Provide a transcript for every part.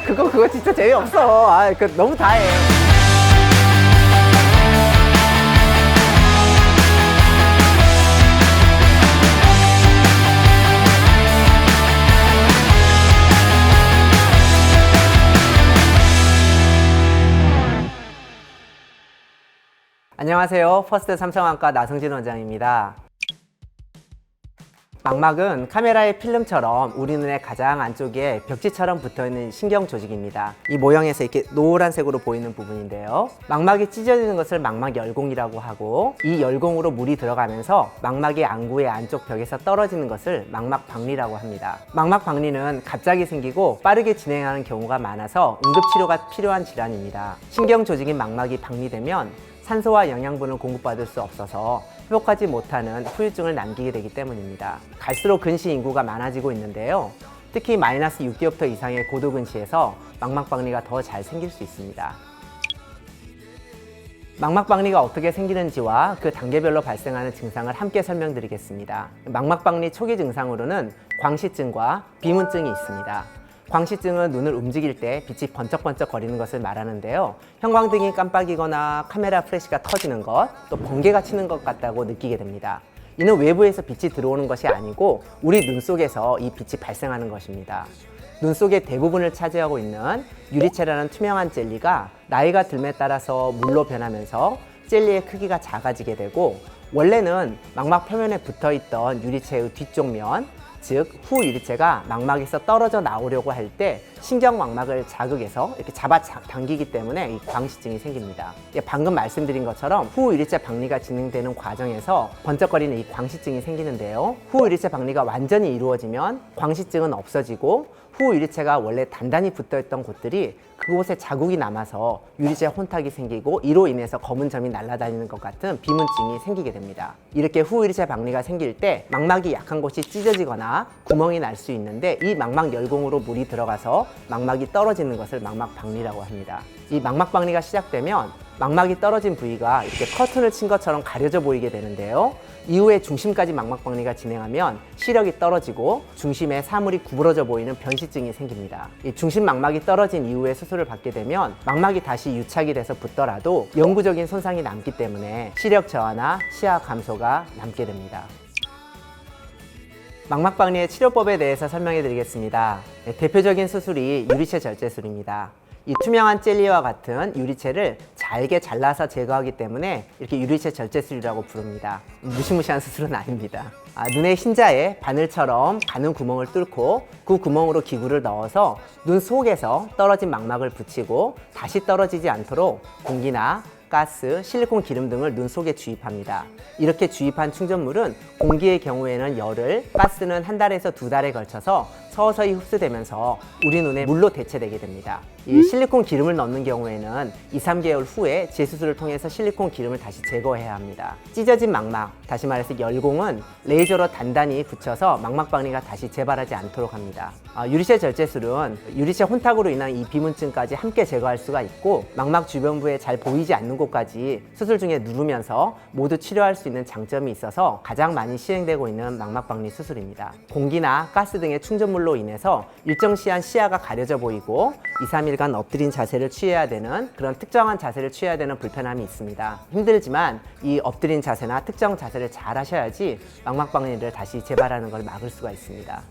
그거 진짜 재미없어. 너무 다해. 안녕하세요. 퍼스트 삼성안과 나성진 원장입니다. 망막은 카메라의 필름처럼 우리 눈의 가장 안쪽에 벽지처럼 붙어있는 신경 조직입니다. 이 모형에서 이렇게 노란색으로 보이는 부분인데요. 망막이 찢어지는 것을 망막 열공이라고 하고, 이 열공으로 물이 들어가면서 망막이 안구의 안쪽 벽에서 떨어지는 것을 망막 박리라고 합니다. 망막 박리는 갑자기 생기고 빠르게 진행하는 경우가 많아서 응급치료가 필요한 질환입니다. 신경 조직인 망막이 박리되면 산소와 영양분을 공급받을 수 없어서 회복하지 못하는 후유증을 남기게 되기 때문입니다. 갈수록 근시 인구가 많아지고 있는데요. 특히 마이너스 6디옵터 이상의 고도 근시에서 망막박리가 더 잘 생길 수 있습니다. 망막박리가 어떻게 생기는지와 그 단계별로 발생하는 증상을 함께 설명드리겠습니다. 망막박리 초기 증상으로는 광시증과 비문증이 있습니다. 광시증은 눈을 움직일 때 빛이 번쩍번쩍 거리는 것을 말하는데요. 형광등이 깜빡이거나 카메라 플래시가 터지는 것, 또 번개가 치는 것 같다고 느끼게 됩니다. 이는 외부에서 빛이 들어오는 것이 아니고 우리 눈 속에서 이 빛이 발생하는 것입니다. 눈 속의 대부분을 차지하고 있는 유리체라는 투명한 젤리가 나이가 들에 따라서 물로 변하면서 젤리의 크기가 작아지게 되고, 원래는 망막 표면에 붙어있던 유리체의 뒤쪽 면, 즉 후 유리체가 망막에서 떨어져 나오려고 할 때 신경망막을 자극해서 이렇게 잡아 당기기 때문에 이 광시증이 생깁니다. 방금 말씀드린 것처럼 후 유리체 박리가 진행되는 과정에서 번쩍거리는 이 광시증이 생기는데요. 후 유리체 박리가 완전히 이루어지면 광시증은 없어지고, 후 유리체가 원래 단단히 붙어있던 곳들이 그곳에 자국이 남아서 유리체 혼탁이 생기고, 이로 인해서 검은 점이 날아다니는 것 같은 비문증이 생기게 됩니다. 이렇게 후 유리체 박리가 생길 때 망막이 약한 곳이 찢어지거나 구멍이 날 수 있는데, 이 망막 열공으로 물이 들어가서 망막이 떨어지는 것을 망막 박리라고 합니다. 이 망막 박리가 시작되면 망막이 떨어진 부위가 이렇게 커튼을 친 것처럼 가려져 보이게 되는데요. 이후에 중심까지 망막 박리가 진행하면 시력이 떨어지고 중심에 사물이 구부러져 보이는 변시증이 생깁니다. 이 중심 망막이 떨어진 이후에 수술을 받게 되면 망막이 다시 유착이 돼서 붙더라도 영구적인 손상이 남기 때문에 시력 저하나 시야 감소가 남게 됩니다. 망막 박리의 치료법에 대해서 설명해 드리겠습니다. 대표적인 수술이 유리체 절제술입니다. 이 투명한 젤리와 같은 유리체를 잘게 잘라서 제거하기 때문에 이렇게 유리체 절제술이라고 부릅니다. 무시무시한 수술은 아닙니다. 눈의 흰자에 바늘처럼 가는 구멍을 뚫고 그 구멍으로 기구를 넣어서 눈 속에서 떨어진 망막을 붙이고 다시 떨어지지 않도록 공기나 가스, 실리콘 기름 등을 눈 속에 주입합니다. 이렇게 주입한 충전물은 공기의 경우에는 열흘, 가스는 한 달에서 두 달에 걸쳐서 서서히 흡수되면서 우리 눈에 물로 대체되게 됩니다. 이 실리콘 기름을 넣는 경우에는 2, 3개월 후에 재수술을 통해서 실리콘 기름을 다시 제거해야 합니다. 찢어진 망막, 다시 말해서 열공은 레이저로 단단히 붙여서 망막 박리가 다시 재발하지 않도록 합니다. 유리체 절제술은 유리체 혼탁으로 인한 이 비문증까지 함께 제거할 수가 있고, 망막 주변부에 잘 보이지 않는 곳까지 수술 중에 누르면서 모두 치료할 수 있는 장점이 있어서 가장 많이 시행되고 있는 망막 박리 수술입니다. 공기나 가스 등의 충전물로 인해서 일정 시간 시야가 가려져 보이고 2, 3일간 엎드린 자세를 취해야 되는, 그런 특정한 자세를 취해야 되는 불편함이 있습니다. 힘들지만 이 엎드린 자세나 특정 자세를 잘 하셔야지 망막 박리를 다시 재발하는 걸 막을 수가 있습니다.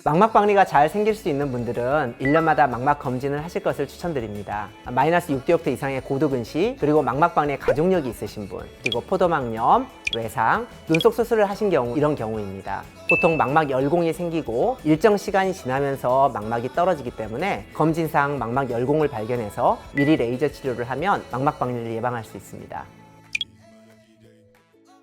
망막 박리가 잘 생길 수 있는 분들은 1년마다 망막 검진을 하실 것을 추천드립니다. 마이너스 6디옵터 이상의 고도 근시, 그리고 망막 박리에 가족력이 있으신 분, 그리고 포도막염, 외상, 눈속 수술을 하신 경우, 이런 경우입니다. 보통 망막 열공이 생기고 일정 시간이 지나면서 망막이 떨어지기 때문에 검진상 망막 열공을 발견해서 미리 레이저 치료를 하면 망막 박리를 예방할 수 있습니다.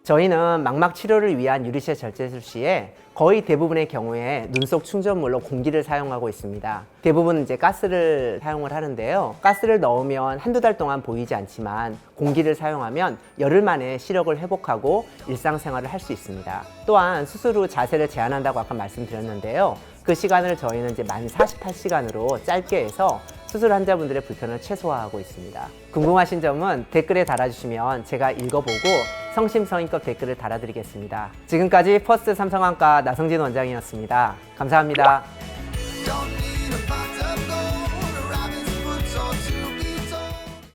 저희는 망막 치료를 위한 유리체 절제술 시에 거의 대부분의 경우에 눈속 충전물로 공기를 사용하고 있습니다. 대부분 이제 가스를 사용을 하는데요. 가스를 넣으면 한두 달 동안 보이지 않지만 공기를 사용하면 열흘 만에 시력을 회복하고 일상생활을 할 수 있습니다. 또한 수술 후 자세를 제한한다고 아까 말씀드렸는데요. 그 시간을 저희는 이제 만 48시간으로 짧게 해서 수술 환자분들의 불편을 최소화하고 있습니다. 궁금하신 점은 댓글에 달아주시면 제가 읽어보고 성심성의껏 댓글을 달아드리겠습니다. 지금까지 퍼스트 삼성안과 나성진 원장이었습니다. 감사합니다.